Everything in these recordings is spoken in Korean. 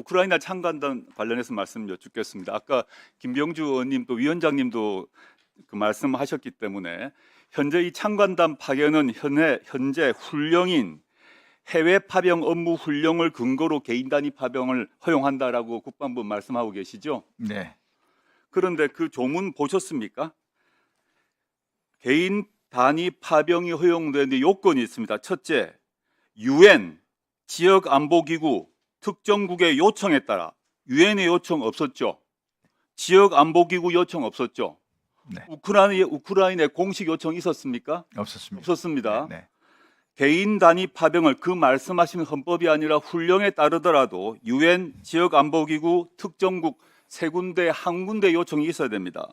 우크라이나 참관단 관련해서 말씀 여쭙겠습니다. 아까 김병주 의원님 또 위원장님도 그 말씀하셨기 때문에 현재 이 참관단 파견은 현재 훈령인 해외 파병 업무 훈령을 근거로 개인 단위 파병을 허용한다라고 국방부 말씀하고 계시죠? 네. 그런데 그 조문 보셨습니까? 개인 단위 파병이 허용되는 요건이 있습니다. 첫째, UN 지역안보기구 특정국의 요청에 따라 유엔의 요청 없었죠. 지역안보기구 요청 없었죠. 네. 우크라이나의 공식 요청 있었습니까? 없었습니다. 없었습니다. 네. 개인 단위 파병을 그 말씀하신 헌법이 아니라 훈령에 따르더라도 유엔 지역안보기구 특정국 세 군데 한 군데 요청이 있어야 됩니다.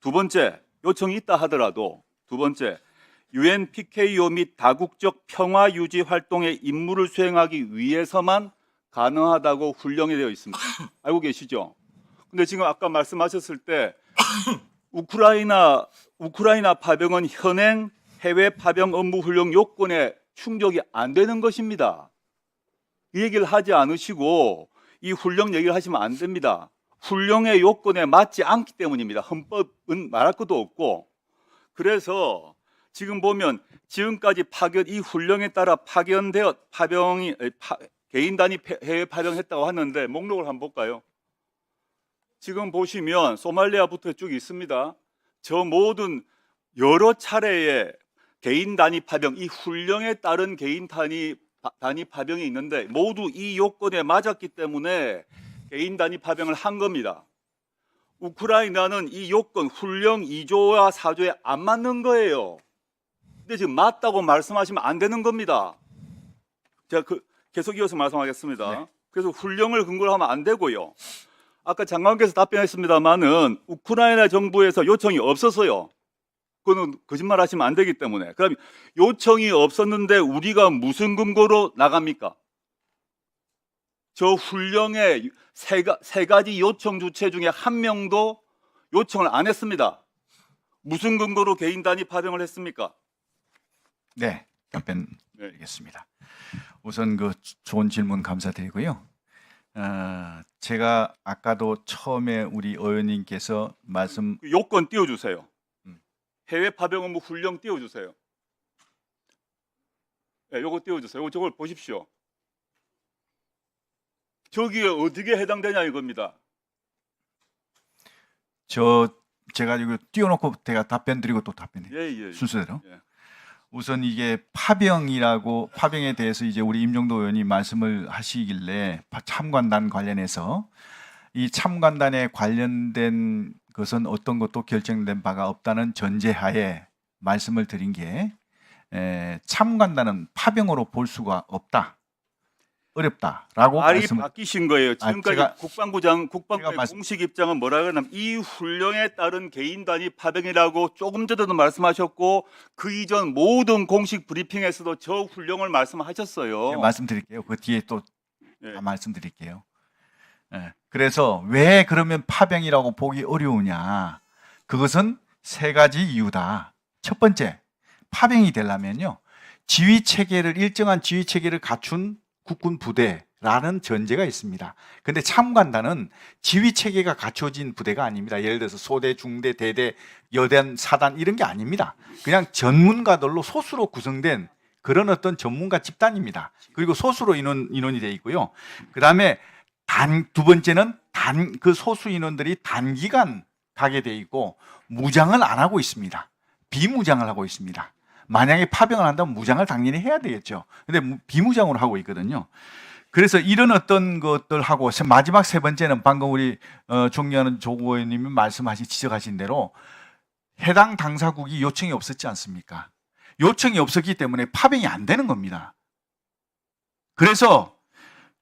두 번째, 요청이 있다 하더라도 두 번째, 유엔 PKO 및 다국적 평화 유지 활동의 임무를 수행하기 위해서만 가능하다고 훈령이 되어 있습니다. 알고 계시죠? 근데 지금 아까 말씀하셨을 때 우크라이나 파병은 현행 해외 파병 업무 훈령 요건에 충족이 안 되는 것입니다. 이 얘기를 하지 않으시고 이 훈령 얘기를 하시면 안 됩니다. 훈령의 요건에 맞지 않기 때문입니다. 헌법은 말할 것도 없고. 그래서 지금 보면 지금까지 이 훈령에 따라 개인 단위 해외 파병했다고 하는데 목록을 한번 볼까요? 지금 보시면 소말리아부터 쭉 있습니다. 저 모든 여러 차례의 개인 단위 파병, 이 훈령에 따른 개인 단위 파병이 있는데 모두 이 요건에 맞았기 때문에 개인 단위 파병을 한 겁니다. 우크라이나는 이 요건 훈령 2조와 4조에 안 맞는 거예요. 근데 지금 맞다고 말씀하시면 안 되는 겁니다. 제가 계속 이어서 말씀하겠습니다. 네. 그래서 훈령을 근거로 하면 안 되고요. 아까 장관께서 답변했습니다만은 우크라이나 정부에서 요청이 없었어요. 그거는 거짓말 하시면 안 되기 때문에. 그럼 요청이 없었는데 우리가 무슨 근거로 나갑니까? 저 훈령의 세 가지 요청 주체 중에 한 명도 요청을 안 했습니다. 무슨 근거로 개인 단위 파병을 했습니까? 네. 답변 드리겠습니다. 우선 그 좋은 질문 감사드리고요. 제가 아까도 처음에 우리 의원님께서 말씀 그 요건 띄워주세요. 해외 파병 업무 훈령 띄워주세요. 네, 요거 띄워주세요. 저걸 보십시오. 저기에 어디에 해당되냐 이겁니다. 제가 이거 띄워놓고 제가 답변 드리고 또 답변해요. 예. 순서대로. 예. 우선 이게 파병에 대해서 이제 우리 임종도 의원이 말씀을 하시길래 참관단 관련해서 이 참관단에 관련된 것은 어떤 것도 결정된 바가 없다는 전제하에 말씀을 드린 게 참관단은 파병으로 볼 수가 없다. 어렵다라고 말이 말씀을 바뀌신 거예요. 지금까지 국방부의 제가 공식 입장은 뭐라 그러냐면 이 훈령에 따른 개인 단위 파병이라고 조금 전에도 말씀하셨고 그 이전 모든 공식 브리핑에서도 저 훈령을 말씀하셨어요. 제가 말씀드릴게요. 그 뒤에 또 예. 말씀드릴게요. 그래서 왜 그러면 파병이라고 보기 어려우냐? 그것은 세 가지 이유다. 첫 번째, 파병이 되려면요. 일정한 지휘 체계를 갖춘 국군 부대라는 전제가 있습니다. 근데 참관단은 지휘 체계가 갖춰진 부대가 아닙니다. 예를 들어서 소대, 중대, 대대, 여단, 사단 이런 게 아닙니다. 그냥 전문가들로 소수로 구성된 그런 어떤 전문가 집단입니다. 그리고 소수로 인원이 되어 있고요. 그다음에 두 번째는 그 소수 인원들이 단기간 가게 돼 있고 무장을 안 하고 있습니다. 비무장을 하고 있습니다. 만약에 파병을 한다면 무장을 당연히 해야 되겠죠. 근데 비무장으로 하고 있거든요. 그래서 이런 어떤 것들하고 마지막 세 번째는 방금 우리 존경하는 조 의원님이 지적하신 대로 해당 당사국이 요청이 없었지 않습니까? 요청이 없었기 때문에 파병이 안 되는 겁니다. 그래서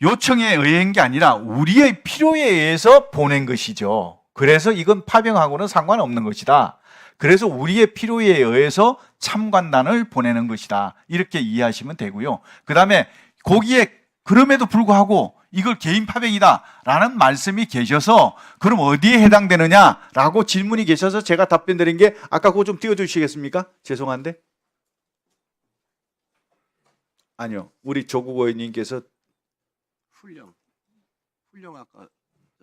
요청에 의한 게 아니라 우리의 필요에 의해서 보낸 것이죠. 그래서 이건 파병하고는 상관없는 것이다. 그래서 우리의 필요에 의해서 참관단을 보내는 것이다. 이렇게 이해하시면 되고요. 그 다음에 거기에 그럼에도 불구하고 이걸 개인 파병이다 라는 말씀이 계셔서 그럼 어디에 해당되느냐라고 질문이 계셔서 제가 답변 드린 게 아까 그거 좀 띄워주시겠습니까? 죄송한데. 아니요. 우리 조국 의원님께서 훈령 아까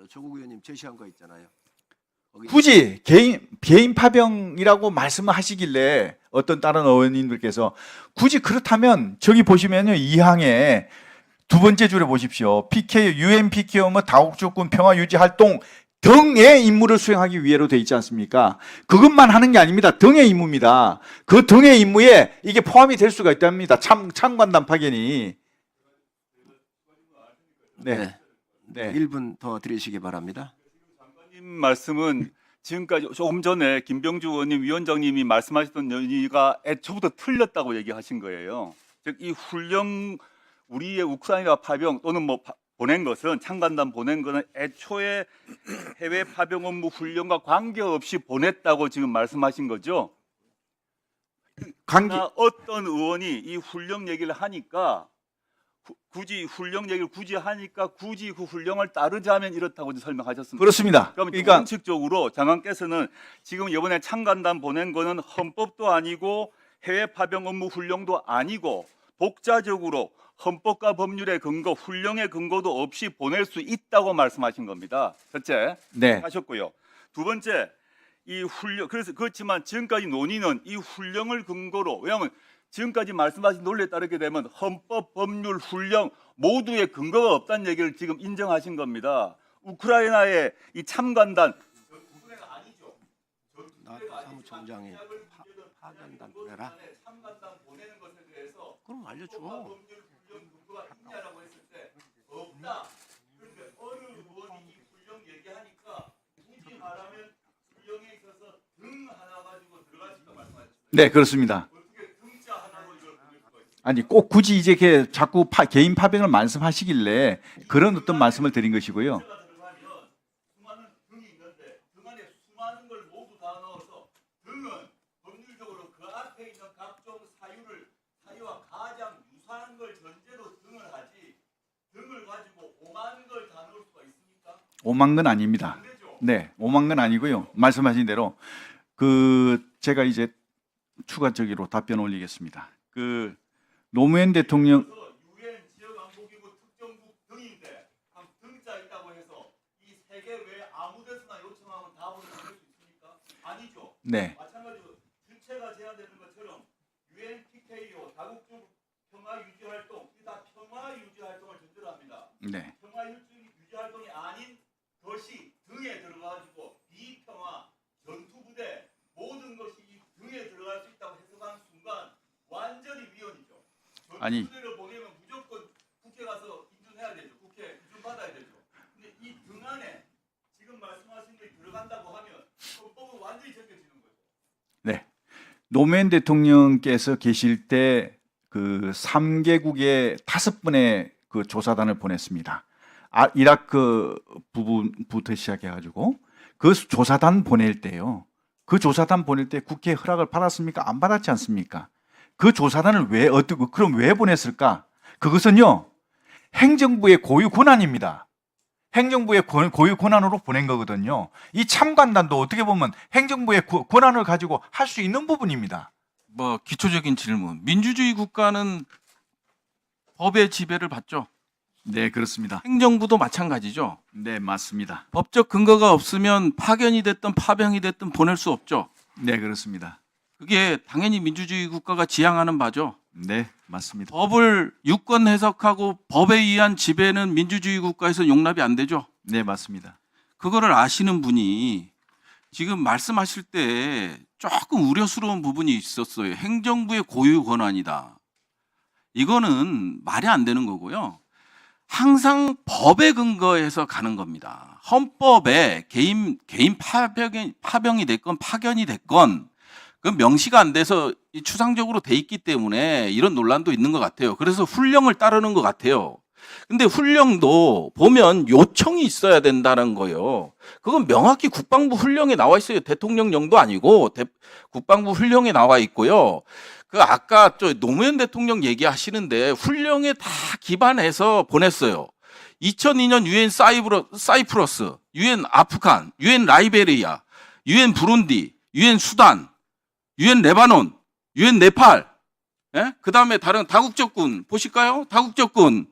조국 의원님 제시한 거 있잖아요. 거기 굳이 개인 파병이라고 말씀하시길래 어떤 다른 의원님들께서 굳이 그렇다면 저기 보시면요 2항에 두 번째 줄에 보십시오. PK, UN PKO 뭐 다국적군 평화 유지 활동 등의 임무를 수행하기 위해로 돼 있지 않습니까? 그것만 하는 게 아닙니다. 등의 임무입니다. 그 등의 임무에 이게 포함이 될 수가 있답니다. 참관단 파견이. 네. 네. 1분 더 드리시기 바랍니다. 장관님 말씀은 지금까지 조금 전에 김병주 의원님 위원장님이 말씀하셨던 얘기가 애초부터 틀렸다고 얘기하신 거예요. 즉 이 훈령 우리의 우크라이나 파병 또는 뭐 보낸 것은 참관단 보낸 것은 애초에 해외 파병 업무 훈련과 관계없이 보냈다고 지금 말씀하신 거죠. 관계 어떤 의원이 이 훈령 얘기를 하니까 굳이 훈령 얘기를 하니까 굳이 그 훈령을 따르자면 이렇다고 설명하셨습니다. 그렇습니다. 그러면 그러니까 원칙적으로 장관께서는 지금 이번에 참관단 보낸 거는 헌법도 아니고 해외 파병 업무 훈령도 아니고 독자적으로 헌법과 법률의 근거, 훈령의 근거도 없이 보낼 수 있다고 말씀하신 겁니다. 첫째, 네. 하셨고요. 두 번째, 이 훈령 그래서 그렇지만 지금까지 논의는 이 훈령을 근거로 왜냐하면 지금까지 말씀하신 논리에 따르게 되면 헌법, 법률, 훈령 모두의 근거가 없다는 얘기를 지금 인정하신 겁니다. 우크라이나의 이 참관단 나 사무총장이 파견단 보내라. 참관단 보내는 것에 대해서 그럼 알려줘. 법률, 훈령 근거가 있냐라고 했을 때 없다. 그런데 어느 의원이 이 훈령 얘기하니까 굳이 말하면 훈령에 있어서 등 하나 가지고 들어가실까 말씀하셨어요. 네, 그렇습니다. 어떻게 등자 하나로 이걸 부를 수가 있어요? 아니 꼭 굳이 이제 이렇게 자꾸 개인 파병을 말씀하시길래 그런 어떤 말씀을 드린 것이고요. 등자가 들어가면 수많은 등이 있는데 등 안에 수많은 걸 모두 다 넣어서 등은 법률적으로 그 앞에 있는 각종 사유와 가장 유사한 걸 전제로 등을 하지 등을 가지고 5만 걸 다 넣을 수가 있습니까? 5만 건 아닙니다. 안 되죠. 네, 5만 건 아니고요. 말씀하신 대로 제가 이제 추가적으로 답변 올리겠습니다. 노무현 대통령 그래서 유엔 지역안보기구 특정국 등인데 한 등자 있다고 해서 이 세계 외 아무 데서나 요청하면 다 보낼 수 있습니까? 아니죠. 네, 마찬가지로 주체가 제한되는 것처럼 UN PKO 다국적 평화 유지 활동 이 다 평화 유지 활동을 전제로 합니다. 네, 평화 유지 활동이 아닌 것이 등에 들어가지고 비평화 전투부대 모든 것이 이 등에 들어갈 수 있다고 해석하는 순간 완전히 위헌이죠. 아니. 전투부대를 보내면 무조건 국회 가서 인준해야 되죠. 국회 인준 받아야 되죠. 근데 이 등 안에 지금 말씀하신 게 들어간다고 하면 헌법은 완전히 제껴지는 거죠. 네. 노무현 대통령께서 계실 때 그 3개국에 5번의 그 조사단을 보냈습니다. 이라크 부분부터 시작해가지고 그 조사단 보낼 때요. 그 조사단 보낼 때 국회 허락을 받았습니까? 안 받았지 않습니까? 그 조사단을 그럼 왜 보냈을까? 그것은요, 행정부의 고유 권한입니다. 행정부의 고유 권한으로 보낸 거거든요. 이 참관단도 어떻게 보면 행정부의 권한을 가지고 할 수 있는 부분입니다. 뭐 기초적인 질문. 민주주의 국가는 법의 지배를 받죠. 네, 그렇습니다. 행정부도 마찬가지죠. 네, 맞습니다. 법적 근거가 없으면 파견이 됐든 파병이 됐든 보낼 수 없죠. 네, 그렇습니다. 그게 당연히 민주주의 국가가 지향하는 바죠. 네, 맞습니다. 법을 유권 해석하고 법에 의한 지배는 민주주의 국가에서 용납이 안 되죠. 네, 맞습니다. 그거를 아시는 분이 지금 말씀하실 때 조금 우려스러운 부분이 있었어요. 행정부의 고유 권한이다. 이거는 말이 안 되는 거고요. 항상 법에 근거해서 가는 겁니다. 헌법에 개인 파병이 됐건 파견이 됐건 그 명시가 안 돼서 추상적으로 돼 있기 때문에 이런 논란도 있는 것 같아요. 그래서 훈령을 따르는 것 같아요. 근데 훈령도 보면 요청이 있어야 된다는 거예요. 그건 명확히 국방부 훈령에 나와 있어요. 대통령령도 아니고 국방부 훈령에 나와 있고요. 그 아까 노무현 대통령 얘기하시는데 훈령에 다 기반해서 보냈어요. 2002년 유엔 사이프러스, 유엔 아프간, 유엔 라이베리아, 유엔 부룬디, 유엔 수단, 유엔 레바논, 유엔 네팔, 예? 그 다음에 다른 다국적군 보실까요? 다국적군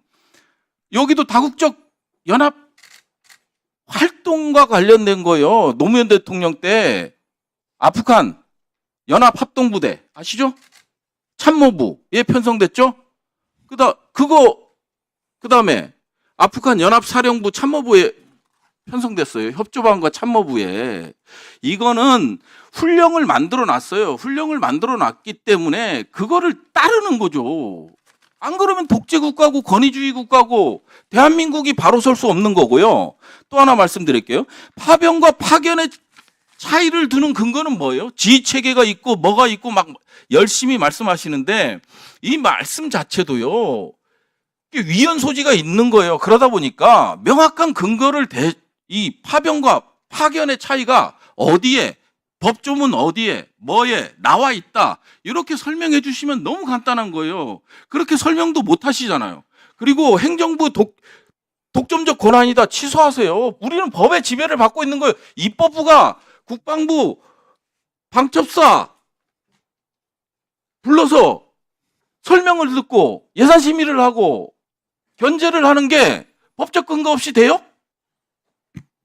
여기도 다국적 연합 활동과 관련된 거요. 노무현 대통령 때 아프간 연합합동부대 아시죠? 참모부에 편성됐죠? 그다음에 아프간 연합사령부 참모부에 편성됐어요. 협조반과 참모부에. 이거는 훈령을 만들어 놨어요. 훈령을 만들어 놨기 때문에 그거를 따르는 거죠. 안 그러면 독재국가고 권위주의 국가고 대한민국이 바로 설 수 없는 거고요. 또 하나 말씀드릴게요. 파병과 파견의 차이를 두는 근거는 뭐예요? 지휘체계가 있고 뭐가 있고 막 열심히 말씀하시는데 이 말씀 자체도요. 위헌 소지가 있는 거예요. 그러다 보니까 명확한 근거를 이 파병과 파견의 차이가 어디에, 법조문 어디에, 뭐에 나와 있다. 이렇게 설명해 주시면 너무 간단한 거예요. 그렇게 설명도 못 하시잖아요. 그리고 행정부 독점적 권한이다. 취소하세요. 우리는 법의 지배를 받고 있는 거예요. 입법부가 국방부, 방첩사 불러서 설명을 듣고 예산 심의를 하고 견제를 하는 게 법적 근거 없이 돼요?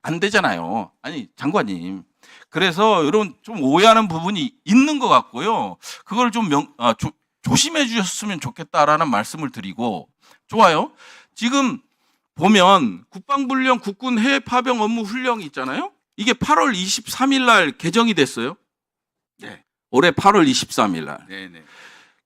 안 되잖아요. 아니, 장관님. 그래서 여러분 좀 오해하는 부분이 있는 것 같고요. 그걸 좀 조심해 주셨으면 좋겠다라는 말씀을 드리고, 좋아요. 지금 보면 국방훈련 국군 해외 파병 업무 훈령이 있잖아요. 이게 8월 23일 날 개정이 됐어요. 네. 올해 8월 23일 날. 네네.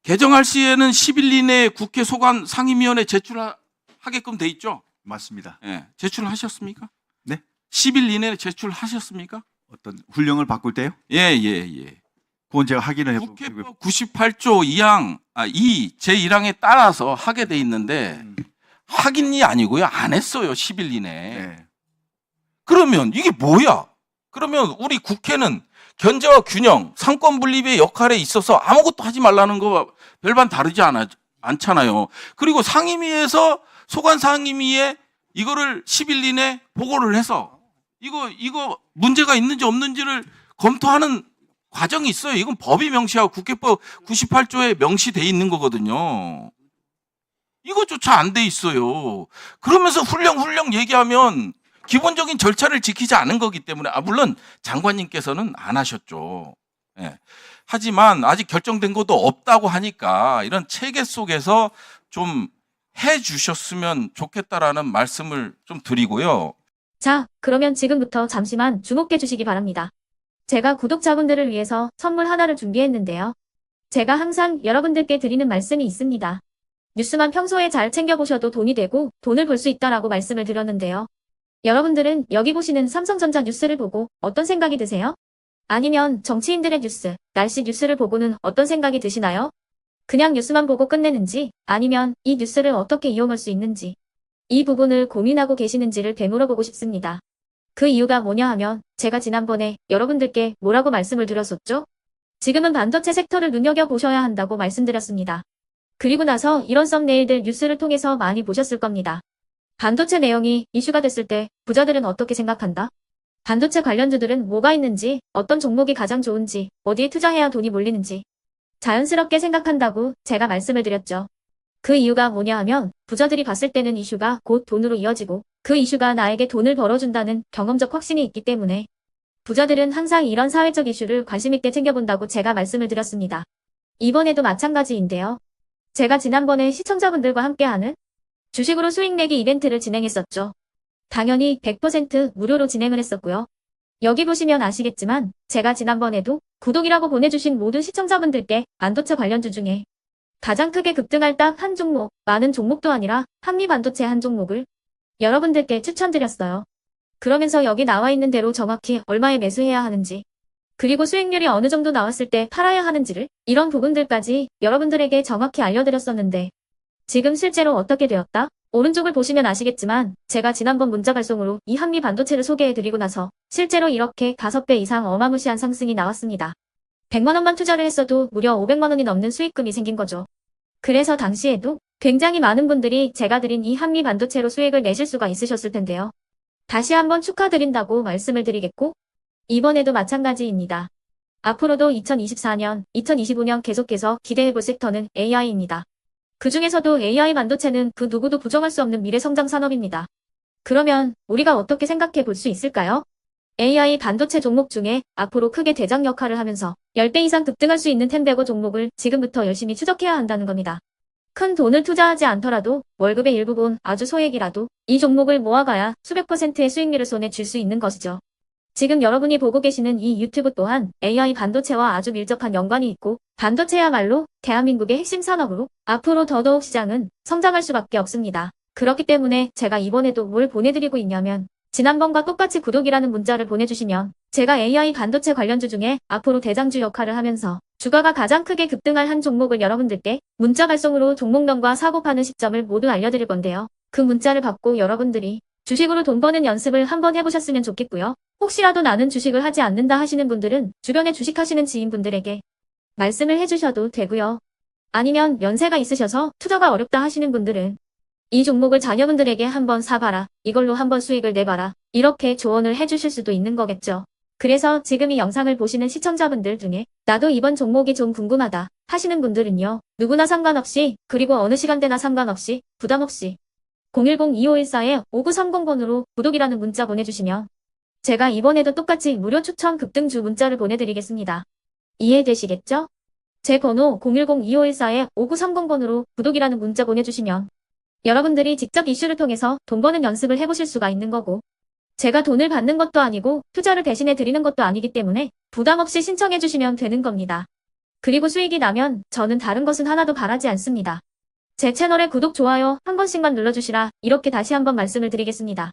개정할 시에는 10일 이내에 국회 소관 상임위원회 제출하게끔 돼 있죠. 맞습니다. 네. 제출하셨습니까? 네? 10일 이내에 제출하셨습니까? 어떤 훈령을 바꿀 때요? 예. 그건 제가 확인을 해보고. 국회법 98조 2항, 2 제1항에 따라서 하게 돼 있는데 확인이 아니고요. 안 했어요. 10일 이내에. 네. 그러면 이게 뭐야? 그러면 우리 국회는 견제와 균형, 상권 분립의 역할에 있어서 아무것도 하지 말라는 거 별반 다르지 않잖아요. 그리고 상임위에서 소관 상임위에 이거를 10일 이내 보고를 해서 이거 문제가 있는지 없는지를 검토하는 과정이 있어요. 이건 법이 명시하고 국회법 98조에 명시돼 있는 거거든요. 이거조차 안 돼 있어요. 그러면서 훈령 얘기하면 기본적인 절차를 지키지 않은 거기 때문에, 물론 장관님께서는 안 하셨죠. 예. 하지만 아직 결정된 것도 없다고 하니까 이런 체계 속에서 좀 해 주셨으면 좋겠다라는 말씀을 좀 드리고요. 자, 그러면 지금부터 잠시만 주목해 주시기 바랍니다. 제가 구독자분들을 위해서 선물 하나를 준비했는데요. 제가 항상 여러분들께 드리는 말씀이 있습니다. 뉴스만 평소에 잘 챙겨보셔도 돈이 되고 돈을 벌 수 있다라고 말씀을 드렸는데요. 여러분들은 여기 보시는 삼성전자 뉴스를 보고 어떤 생각이 드세요? 아니면 정치인들의 뉴스, 날씨 뉴스를 보고는 어떤 생각이 드시나요? 그냥 뉴스만 보고 끝내는지, 아니면 이 뉴스를 어떻게 이용할 수 있는지, 이 부분을 고민하고 계시는지를 되물어보고 싶습니다. 그 이유가 뭐냐 하면 제가 지난번에 여러분들께 뭐라고 말씀을 드렸었죠? 지금은 반도체 섹터를 눈여겨보셔야 한다고 말씀드렸습니다. 그리고 나서 이런 썸네일들 뉴스를 통해서 많이 보셨을 겁니다. 반도체 내용이 이슈가 됐을 때 부자들은 어떻게 생각한다? 반도체 관련주들은 뭐가 있는지, 어떤 종목이 가장 좋은지, 어디에 투자해야 돈이 몰리는지 자연스럽게 생각한다고 제가 말씀을 드렸죠. 그 이유가 뭐냐 하면 부자들이 봤을 때는 이슈가 곧 돈으로 이어지고 그 이슈가 나에게 돈을 벌어준다는 경험적 확신이 있기 때문에 부자들은 항상 이런 사회적 이슈를 관심 있게 챙겨본다고 제가 말씀을 드렸습니다. 이번에도 마찬가지인데요. 제가 지난번에 시청자분들과 함께하는 주식으로 수익 내기 이벤트를 진행했었죠. 당연히 100% 무료로 진행을 했었고요. 여기 보시면 아시겠지만 제가 지난번에도 구독이라고 보내주신 모든 시청자분들께 반도체 관련주 중에 가장 크게 급등할 딱 한 종목, 많은 종목도 아니라 한미반도체 한 종목을 여러분들께 추천드렸어요. 그러면서 여기 나와 있는 대로 정확히 얼마에 매수해야 하는지, 그리고 수익률이 어느 정도 나왔을 때 팔아야 하는지를, 이런 부분들까지 여러분들에게 정확히 알려드렸었는데 지금 실제로 어떻게 되었다? 오른쪽을 보시면 아시겠지만 제가 지난번 문자 발송으로 이 한미 반도체를 소개해드리고 나서 실제로 이렇게 5배 이상 어마무시한 상승이 나왔습니다. 100만 원만 투자를 했어도 무려 500만 원이 넘는 수익금이 생긴 거죠. 그래서 당시에도 굉장히 많은 분들이 제가 드린 이 한미 반도체로 수익을 내실 수가 있으셨을 텐데요. 다시 한번 축하드린다고 말씀을 드리겠고, 이번에도 마찬가지입니다. 앞으로도 2024년, 2025년 계속해서 기대해볼 섹터는 AI입니다. 그 중에서도 AI 반도체는 그 누구도 부정할 수 없는 미래 성장 산업입니다. 그러면 우리가 어떻게 생각해 볼 수 있을까요? AI 반도체 종목 중에 앞으로 크게 대장 역할을 하면서 10배 이상 급등할 수 있는 텐베고 종목을 지금부터 열심히 추적해야 한다는 겁니다. 큰 돈을 투자하지 않더라도 월급의 일부분 아주 소액이라도 이 종목을 모아가야 수백 %의 수익률을 손에 쥘 수 있는 것이죠. 지금 여러분이 보고 계시는 이 유튜브 또한 AI 반도체와 아주 밀접한 연관이 있고 반도체야말로 대한민국의 핵심 산업으로 앞으로 더더욱 시장은 성장할 수밖에 없습니다. 그렇기 때문에 제가 이번에도 뭘 보내드리고 있냐면 지난번과 똑같이 구독이라는 문자를 보내주시면 제가 AI 반도체 관련주 중에 앞으로 대장주 역할을 하면서 주가가 가장 크게 급등할 한 종목을 여러분들께 문자 발송으로 종목명과 사고 파는 시점을 모두 알려드릴 건데요. 그 문자를 받고 여러분들이 주식으로 돈 버는 연습을 한번 해보셨으면 좋겠고요. 혹시라도 나는 주식을 하지 않는다 하시는 분들은 주변에 주식하시는 지인분들에게 말씀을 해주셔도 되고요. 아니면 연세가 있으셔서 투자가 어렵다 하시는 분들은 이 종목을 자녀분들에게 한번 사봐라. 이걸로 한번 수익을 내봐라. 이렇게 조언을 해주실 수도 있는 거겠죠. 그래서 지금 이 영상을 보시는 시청자분들 중에 나도 이번 종목이 좀 궁금하다 하시는 분들은요. 누구나 상관없이 그리고 어느 시간대나 상관없이 부담없이 010-2514-5930번으로 구독이라는 문자 보내주시면 제가 이번에도 똑같이 무료 추천 급등주 문자를 보내드리겠습니다. 이해되시겠죠? 제 번호 010-2514-5930번으로 구독이라는 문자 보내주시면 여러분들이 직접 이슈를 통해서 돈 버는 연습을 해보실 수가 있는 거고 제가 돈을 받는 것도 아니고 투자를 대신해 드리는 것도 아니기 때문에 부담 없이 신청해 주시면 되는 겁니다. 그리고 수익이 나면 저는 다른 것은 하나도 바라지 않습니다. 제 채널에 구독, 좋아요 한 번씩만 눌러주시라 이렇게 다시 한번 말씀을 드리겠습니다.